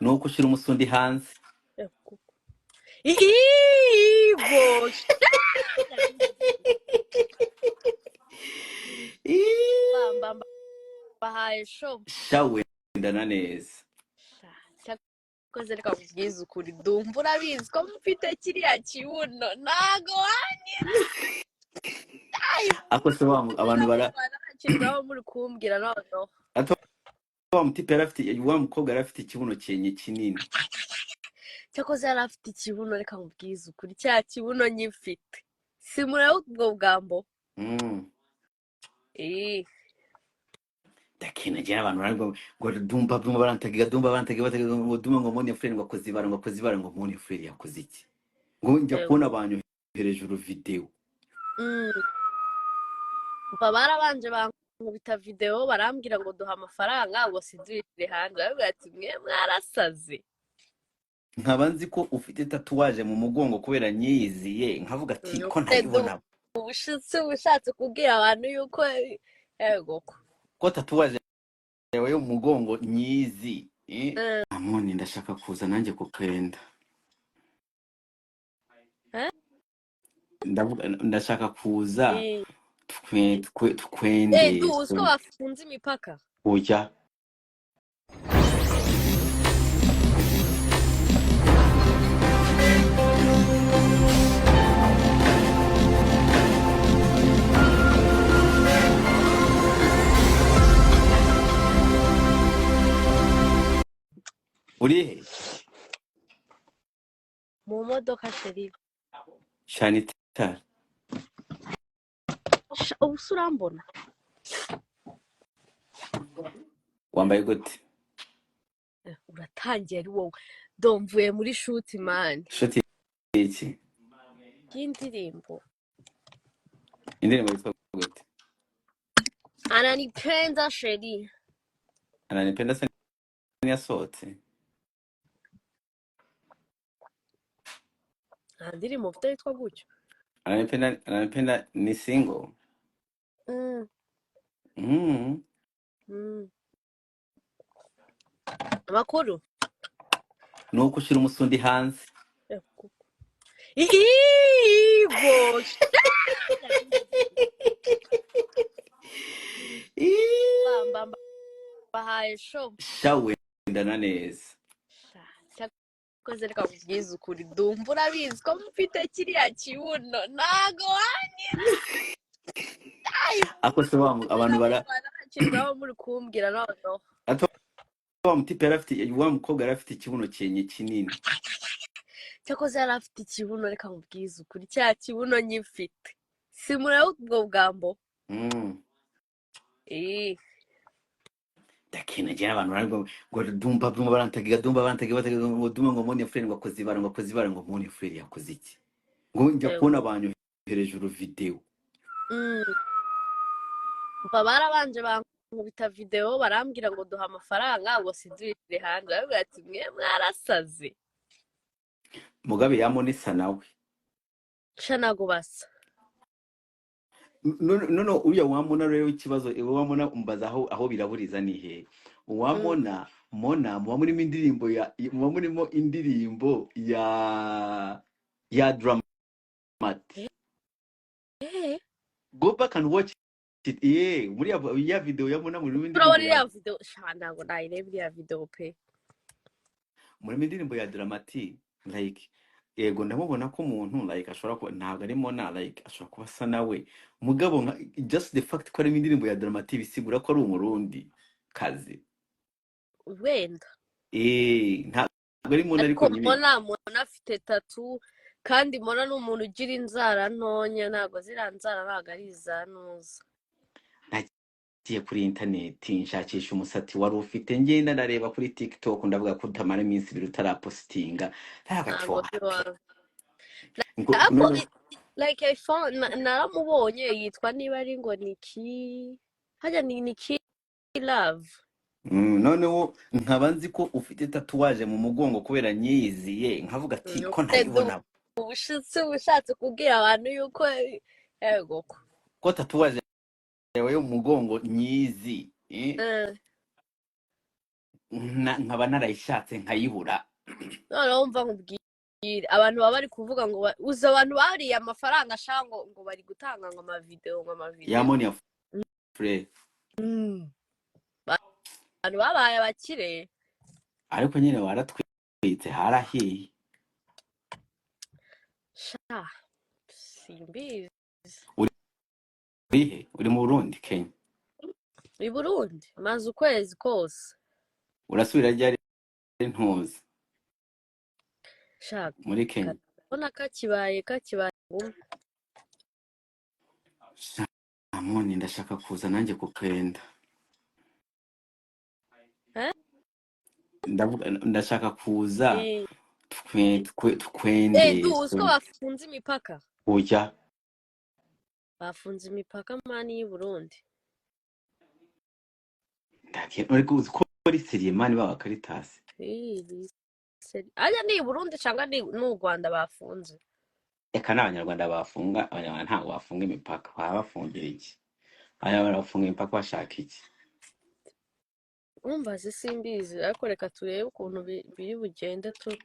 nuko ushira umusundi hanze. Ibo. Bamba bahaye show. Shawe ndana neza. Cyakoze reka kubwiza ukuri Dumba urabizi ko mfite kiriya kibuno nago wanyira. Ako se abantu barakirwaho muri kumbwira noneho. Wa mutipe yarafite wa mukobwa yarafite ikibuno cyenye kinini. Cyakoze yarafite ikibuno reka kubwiza ukuri cya kibuno nyifite. Simura ubwo bwambo. Dakina je abantu ngo Dumba barantagiga ngo Dumba ngo Monia friend ngo akoze ibara ngo Monia friend yakoze iki ngo njya kubona abantu hejuru video. Barabanje bankubita video barambwira ngo duha amafaranga ngo sidwire hanze bavuga ati mwe mwarasaze. Nkabanzi ko ufite tatuwaje mu mugongo kubera nyiziye nkavuga ati ko ntayibona. Ubushatse kubwira abantu yuko ego ko tatuwaje yawe yo mu mugongo nyizi. Amoni ndashaka kuza nanjye kukenda. Ndashaka kuza twende. Usko bafunze imipaka. Oya. Urihe? Mu modoka sheri. Shanita. Usurambona. Wambaye gute? Uratangiye ari wowe. Domvuye muri shoot man. Shoot iki? Y'indirimbo. Indirimbo yitwa gute? Ananipenda sheri. Ananipenda se yasohotse. Ndirimbo mfite yitwa gutyo. Ananipenda ni single. Amakuru nuko ushira umusundi hanze. Ibo. Bamba bahaye show. Shawe ndana neza. Cyakoze reka kubwiza ukuri Dumba urabizi ko mfite kiriya kibuno nago wanyira. Ako se abantu barakirwaho muri kumbwira noneho. Wa mutipe yarafite wa mukobwa yarafite ikibuno cyenye kinini. Cyakoze yarafite ikibuno reka kubwiza ukuri cya kibuno nyifite. Simura ubwo bwambo. Dakina je abantu ngo Dumba barantagiga ngo Dumba ngo Monia friend ngo akoze ibara ngo Monia friend yakoze iki ngo njya kubona abantu hejuru video. Barabanje bankubita video barambwira ngo duha amafaranga ngo sidwire hanze bavuga ati mwe mwarasaze. Mugabe yamonisa nawe. Nago basa. No uya wamona rero ikibazo wamona umbaza aho biraburiza ni he. Wamona Mona murimo indirimbo murimo indirimbo ya dramatic. Go back and watch it. Muri ya video yamona murimo indirimbo. Muri ya video ntago nayirebye ya video pe. Murimo indirimbo ya dramatic like yego ndamubona ko umuntu like ashobora ko ntago ari Mona like ashobora kuba asa nawe mugabo just the fact ko ari indirimbo ya dramatic bisigura ko ari umurundi kazi wenda ntago ari Mona ariko Mona afite tattoo kandi Mona n'umuntu ugira inzara ntonya ntago ziranzara ntago ari izanuza. Nagiye kuri internet nshakisha umusati wari ufite ngenda ndareba kuri TikTok ndavuga ko utamara iminsi 2 utarapostinga like I found naramubonye yitwa niba ari ngo Niki hajya Niki love. Noneho nkabanzi ko ufite tatuwaje mu mugongo kubera nyiziye nkavuga ati ko ntayibona. Ubushatse kubwira abantu yuko ego ko tatuwaje yawe yo mu mugongo nyizi. nkaba narayishatse nkayibura. noneho mva nkubwire abantu baba bari kuvuga ngo uzi abantu bariye amafaranga ashaka ngo bari gutanga ngo amavideo ya Monia frere abantu babaye abakire ariko nyine waratwitse harahiye. sha simbizi. Uri mu Burundi Kenya? I Burundi maze ukwezi kose. Urasubira ryari ntuzi Shaka muri Kenya? Ona kakibaye Amoni ndashaka kuza nanjye kukenda. Ndashaka kuza twende. Uziko bafunze imipaka. Oya. Bafunze imipaka mani y'u Burundi. Ariko uziko ari seriye mani baba Caritas. Aya ni Burundi cyangwa ni n'u Rwanda bafunze? Eka n'abanyarwanda bafunga, abanyarwanda ntabwo bafunga imipaka. Baba bafungira iki? Abanyarwanda bafunga imipaka bashaka iki? Umbaze simbizi ariko reka turebe ukuntu biri bugende tu.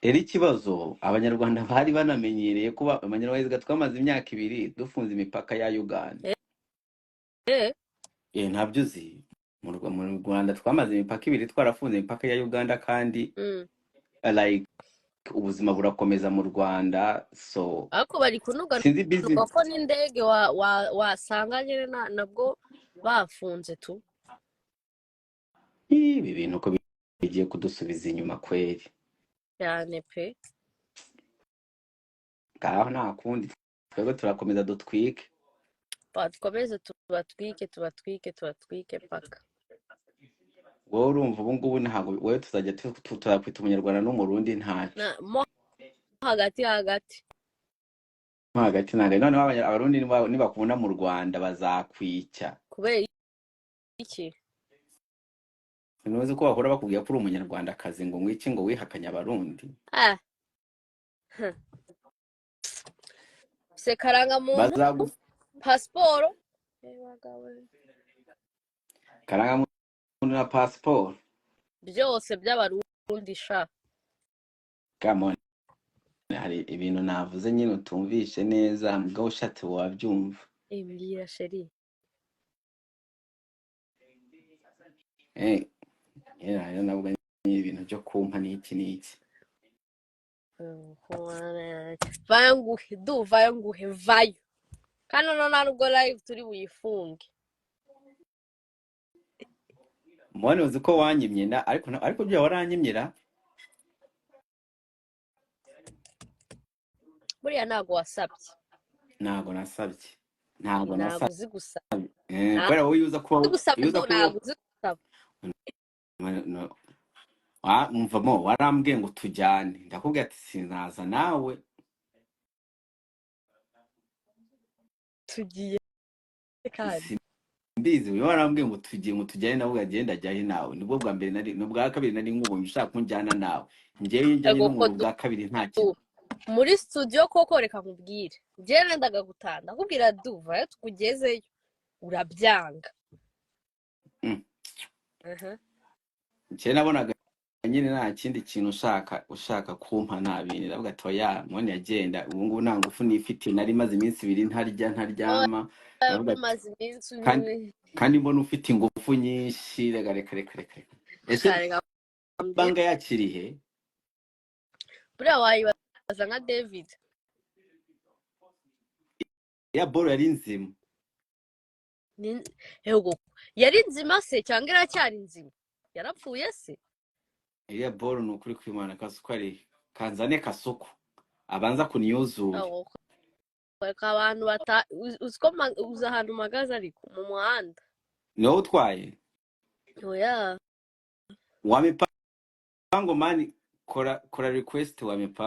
Eri kibazo abanyarwanda bari banamenyereye kuba abanyarwanda twamaze imyaka 2 dufunze imipaka ya Uganda. Ntabyo uzi. Mu Rwanda twamaze imipaka 2 twarafunze imipaka ya Uganda kandi like ubuzima burakomeza mu Rwanda. So ariko bari kunuga ko n'indege wasanga nyine nabwo bafunze tu. Ibi bintu ko bigiye kudusubiza inyuma kweri cyane pe. Ngaho nta kundi twebwe turakomeza dutwike. Twakomeze tubatwike paka. Wowe urumva ubu ngubu ntago wowe tuzajya turakwita umunyarwanda n'umurundi ntacyo. Hagati ntabwo none abarundi nibakubona mu Rwanda bazakwica. Kubera iki? Ntuzi ko bahora bakubwiye ko uri umunyarwandakazi ngo ngwiki ngo wihakanya abarundi. Se karanga muntu passport. Karanga muntu na passport. Byose by'abarundi sha. Come on. Hari ibintu navuze nyine utumvishe neza mugabo ushatse wabyumva. Mbwira sheri. Yo nabwo ibintu byo kumpa n'iki. Vayo. Kandi none nubwo live turi buyifunge. Mwana uzi ko wanyimye nda ariko byo waranyimyira. Buriya ntago wasabye. Ntago nasabye. Uzi gusaba. Kubera wowe uza kuba ntago uzi gusaba. Mvamo warambwiye ngo tujyane. Ndakubwira ati sinaza nawe. Tugiye kandi. Mbizi uyu warambwiye ngo tujyane nawe agenda ajyahe nawe. Nibwo bwa mbere bwa kabiri nari nkubonye ushaka kunjyana nawe. Ngiye njyanye n'umuntu bwa kabiri nta kintu. Muri studio koko reka nkubwire. Ngiye nendaga gutanda. Akubwira duva tukugezeyo. Urabyanga. Nje nabonaga nyine nta kindi kintu ushaka kumpa nabini. Ndavuga ati oya Monia agenda ubu ngubu nta ngufu nifite nari maze iminsi 2 ntaryama. Maze iminsi kandi mbona ufite ingufu nyinshi. Reka. Ese banga yakirihe? Buriya wayibaza nka David. Ya boro yari nzima. Yari nzima se cyangwa iracyari nzima? Yarapfuye se? Ya boro nukuri kwimana kasuko ari kanzane kasuko abanza kuniyuzura. Bareka abantu uza ahantu magaze ariko mu muhanda. No utwaye? Oya. Wamipango mani kora request wamipango.